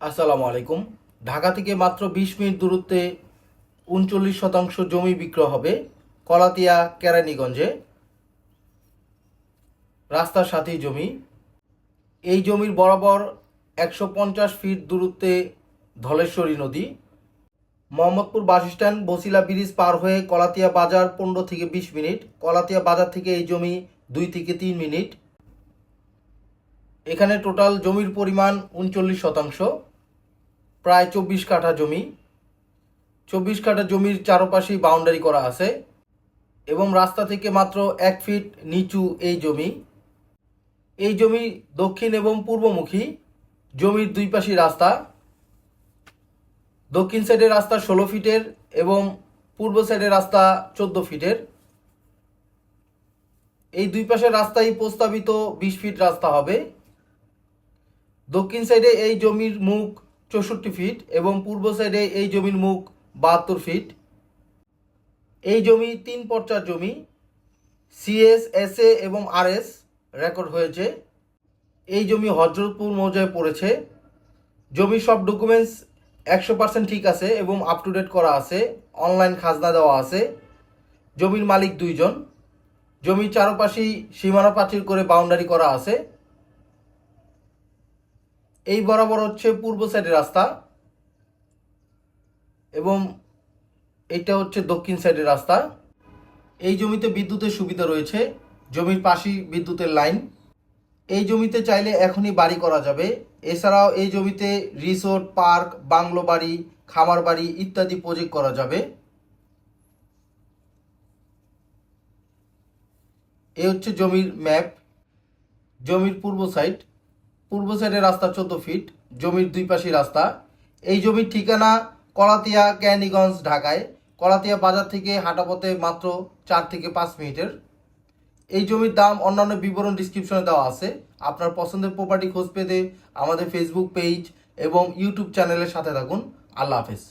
আসসালামু আলাইকুম। ঢাকা থেকে মাত্র 20 মিনিট দূরত্বে 39% জমি বিক্রয় হবে কলাতিয়া কেরানীগঞ্জে, রাস্তার সাথেই জমি। এই জমির বরাবর 150 ফিট দূরত্বে ধলেশ্বরী নদী। মোহাম্মদপুর বাসস্ট্যান্ড বসিলা ব্রিজ পার হয়ে কলাতিয়া বাজার 15 থেকে 20 মিনিট। কলাতিয়া বাজার থেকে এই জমি 2 থেকে 3 মিনিট। এখানে টোটাল জমির পরিমাণ 39%, প্রায় 24 কাঠা জমি। 24 কাঠা জমির চারপাশেই বাউন্ডারি করা আছে এবং রাস্তা থেকে মাত্র 1 ফিট নিচু এই জমি। এই জমি দক্ষিণ এবং পূর্বমুখী। জমির দুই পাশে রাস্তা। দক্ষিণ সাইডের রাস্তা 16 ফিটের এবং পূর্ব সাইডের রাস্তা 14 ফিটের। এই দুই পাশের রাস্তাই প্রস্তাবিত 20 ফিট রাস্তা হবে। দক্ষিণ সাইডে এই জমির মুখ 64 ফিট এবং পূর্ব সাইডে এই জমির মুখ 72 ফিট। এই জমি 3 পর্চার জমি। সিএস, এসএ এবং আরএস রেকর্ড হয়েছে। এই জমি হজরতপুর মৌজায় পড়েছে। জমির সব ডকুমেন্টস 100% ঠিক আছে এবং আপ টু ডেট করা আছে। অনলাইন খাজনা দেওয়া আছে। জমির মালিক 2 জন। জমির চারপাশেই সীমানা প্রাচীর করে বাউন্ডারি করা আছে। এই বরাবর হচ্ছে পূর্ব সাইডের রাস্তা এবং এটা হচ্ছে দক্ষিণ সাইডের রাস্তা। এই জমিতে বিদ্যুতের সুবিধা রয়েছে। জমির পাশেই বিদ্যুতের লাইন। এই জমিতে চাইলে এখনই বাড়ি করা যাবে। এছাড়াও এই জমিতে রিসোর্ট, পার্ক, বাংলো বাড়ি, খামার বাড়ি ইত্যাদি প্রজেক্ট করা যাবে। এই হচ্ছে জমির ম্যাপ। জমির পূর্ব সাইডের রাস্তা 14 ফিট। জমির দুই পাশে রাস্তা। এই জমির ঠিকানা কলাতিয়া কেরানীগঞ্জ, ঢাকায়। কলাতিয়া বাজার থেকে হাঁটাপথে মাত্র 4 থেকে 5 মিনিটের। এই জমির দাম অন্যান্য বিবরণ ডিসক্রিপশনে দেওয়া আছে। আপনার পছন্দের প্রপার্টি খোঁজ পেতে আমাদের ফেসবুক পেজ এবং ইউটিউব চ্যানেলের সাথে থাকুন। আল্লাহ হাফেজ।